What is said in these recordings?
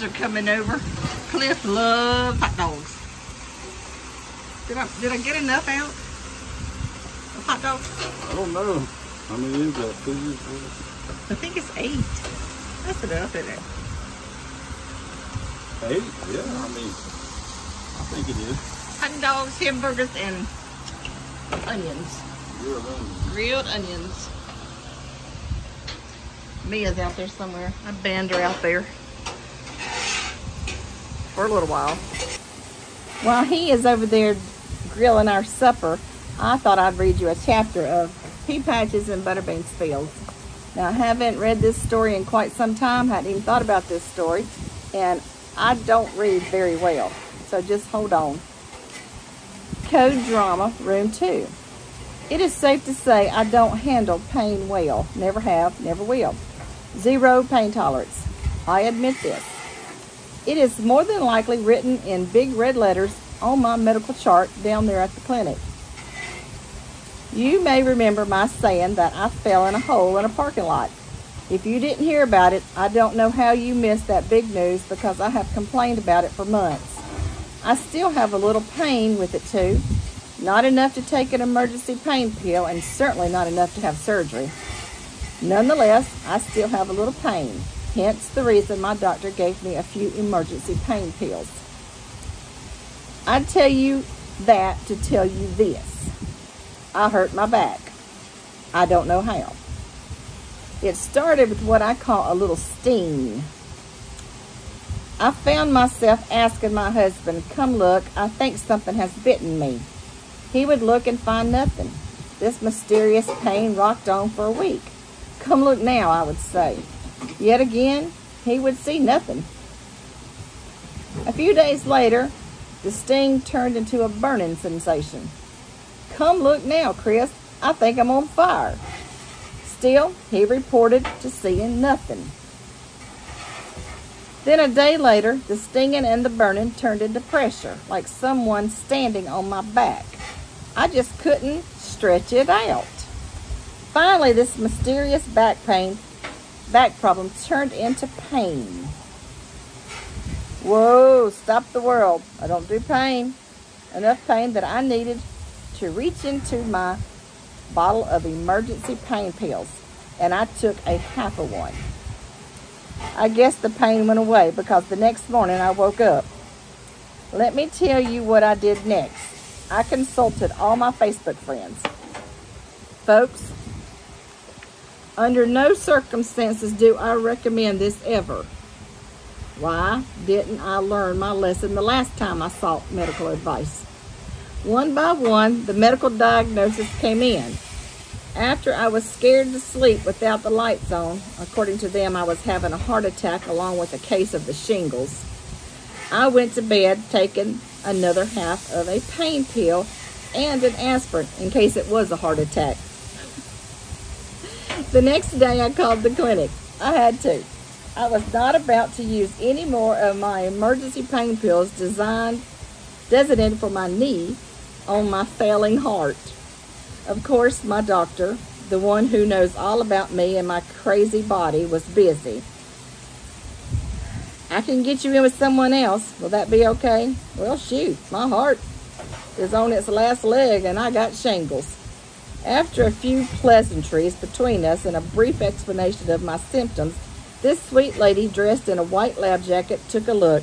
kids are coming over. Cliff loves hot dogs. Did I get enough out of hot dogs? I don't know. How many is that? I think it's 8. That's enough, isn't it? 8? Yeah, I mean, I think it is. Hot dogs, hamburgers, and onions. Grilled onions. Grilled onions. Mia's out there somewhere. I banned her out there for a little while. While he is over there grilling our supper, I thought I'd read you a chapter of Pea Patches and Butterbeans Fields. Now, I haven't read this story in quite some time. I hadn't even thought about this story. And I don't read very well. So just hold on. Code Drama, Room 2. It is safe to say I don't handle pain well. Never have, never will. 0 pain tolerance. I admit this. It is more than likely written in big red letters on my medical chart down there at the clinic. You may remember my saying that I fell in a hole in a parking lot. If you didn't hear about it, I don't know how you missed that big news because I have complained about it for months. I still have a little pain with it too. Not enough to take an emergency pain pill and certainly not enough to have surgery. Nonetheless, I still have a little pain. Hence the reason my doctor gave me a few emergency pain pills. I tell you that to tell you this. I hurt my back. I don't know how. It started with what I call a little sting. I found myself asking my husband, "Come look, I think something has bitten me." He would look and find nothing. This mysterious pain rocked on for a week. "Come look now," I would say. Yet again, he would see nothing. A few days later, the sting turned into a burning sensation. "Come look now, Chris, I think I'm on fire." Still, he reported to seeing nothing. Then a day later, the stinging and the burning turned into pressure, like someone standing on my back. I just couldn't stretch it out. Finally, this mysterious back problem turned into pain. Whoa, stop the world. I don't do pain. Enough pain that I needed to reach into my bottle of emergency pain pills, and I took a half of one. I guess the pain went away because the next morning I woke up. Let me tell you what I did next. I consulted all my Facebook friends. Folks, under no circumstances do I recommend this ever. Why didn't I learn my lesson the last time I sought medical advice? One by one, the medical diagnosis came in. After I was scared to sleep without the lights on, according to them, I was having a heart attack along with a case of the shingles. I went to bed taking another half of a pain pill and an aspirin in case it was a heart attack. The next day I called the clinic. I had to. I was not about to use any more of my emergency pain pills designated for my knee on my failing heart. Of course, my doctor, the one who knows all about me and my crazy body, was busy. "I can get you in with someone else. Will that be okay?" Well, shoot, my heart is on its last leg and I got shingles. After a few pleasantries between us and a brief explanation of my symptoms, this sweet lady dressed in a white lab jacket took a look.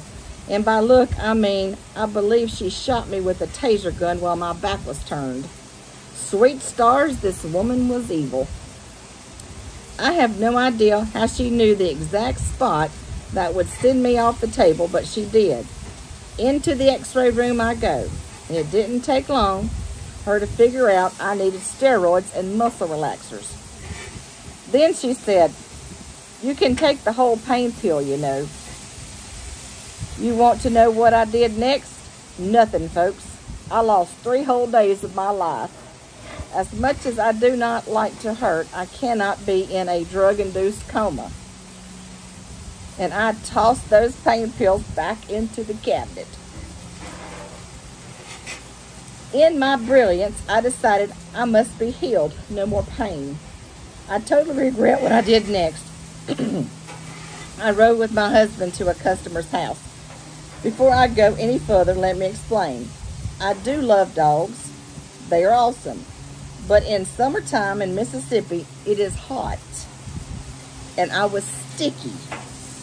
And by look, I mean, I believe she shot me with a taser gun while my back was turned. Sweet stars, this woman was evil. I have no idea how she knew the exact spot that would send me off the table, but she did. Into the x-ray room I go. And it didn't take long for her to figure out I needed steroids and muscle relaxers. Then she said, "You can take the whole pain pill, you know." You want to know what I did next? Nothing, folks. I lost 3 whole days of my life. As much as I do not like to hurt, I cannot be in a drug-induced coma. And I tossed those pain pills back into the cabinet. In my brilliance, I decided I must be healed. No more pain. I totally regret what I did next. I rode with my husband to a customer's house. Before I go any further, let me explain. I do love dogs. They are awesome. But in summertime in Mississippi, it is hot. And I was sticky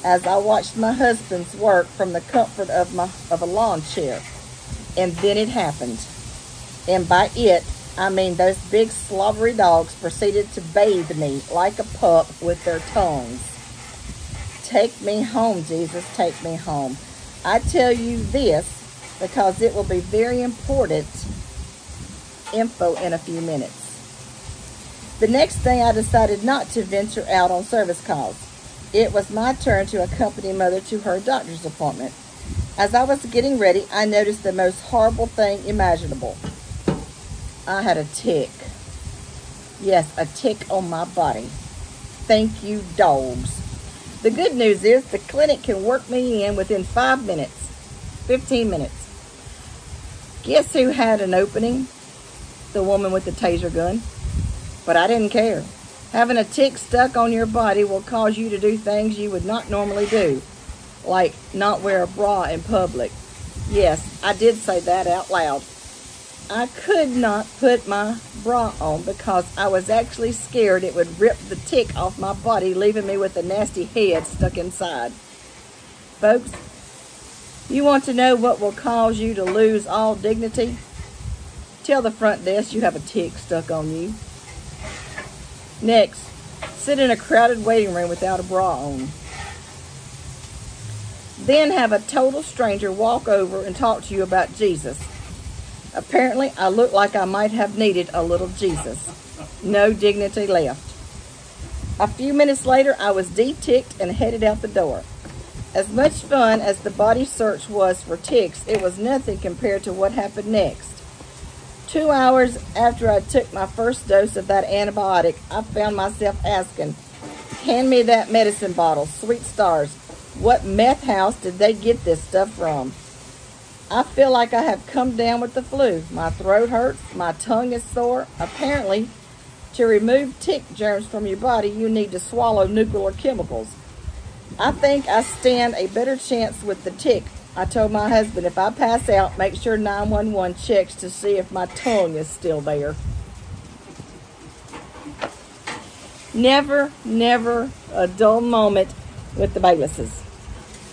as I watched my husband's work from the comfort of a lawn chair. And then it happened. And by it, I mean those big slobbery dogs proceeded to bathe me like a pup with their tongues. Take me home, Jesus, take me home. I tell you this because it will be very important info in a few minutes. The next day, I decided not to venture out on service calls. It was my turn to accompany Mother to her doctor's appointment. As I was getting ready, I noticed the most horrible thing imaginable. I had a tick. Yes, a tick on my body. Thank you, dogs. The good news is the clinic can work me in within 15 minutes. Guess who had an opening? The woman with the taser gun. But I didn't care. Having a tick stuck on your body will cause you to do things you would not normally do, like not wear a bra in public. Yes, I did say that out loud. I could not put my bra on because I was actually scared it would rip the tick off my body, leaving me with a nasty head stuck inside. Folks, you want to know what will cause you to lose all dignity? Tell the front desk you have a tick stuck on you. Next, sit in a crowded waiting room without a bra on. Then have a total stranger walk over and talk to you about Jesus. Apparently, I looked like I might have needed a little Jesus. No dignity left. A few minutes later, I was de-ticked and headed out the door. As much fun as the body search was for ticks, it was nothing compared to what happened next. 2 hours after I took my first dose of that antibiotic, I found myself asking, hand me that medicine bottle, sweet stars. What meth house did they get this stuff from? I feel like I have come down with the flu. My throat hurts, my tongue is sore. Apparently, to remove tick germs from your body, you need to swallow nuclear chemicals. I think I stand a better chance with the tick. I told my husband, if I pass out, make sure 911 checks to see if my tongue is still there. Never, never a dull moment with the Baylesses.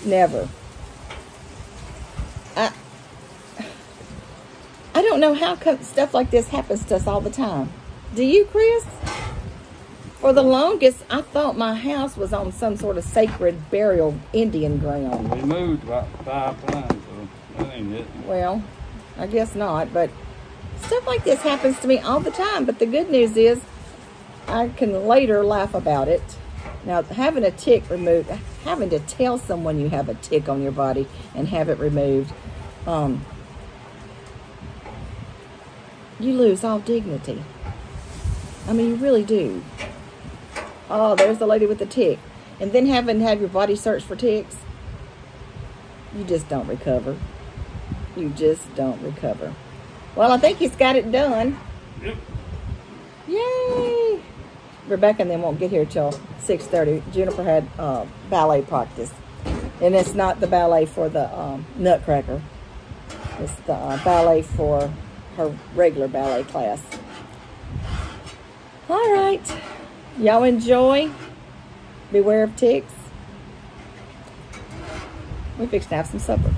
Never. I don't know how stuff like this happens to us all the time. Do you, Chris? For the longest, I thought my house was on some sort of sacred burial Indian ground. We moved about 5 times, so that ain't it. Well, I guess not, but stuff like this happens to me all the time. But the good news is I can later laugh about it. Now, having a tick removed, having to tell someone you have a tick on your body and have it removed, you lose all dignity. I mean, you really do. Oh, there's the lady with the tick. And then having to have your body searched for ticks, you just don't recover. You just don't recover. Well, I think he's got it done. Yep. Yay! Rebecca and them won't get here till 6:30. Juniper had ballet practice. And it's not the ballet for the Nutcracker. It's the ballet for her regular ballet class. All right. Y'all enjoy. Beware of ticks. We're fixing to have some supper.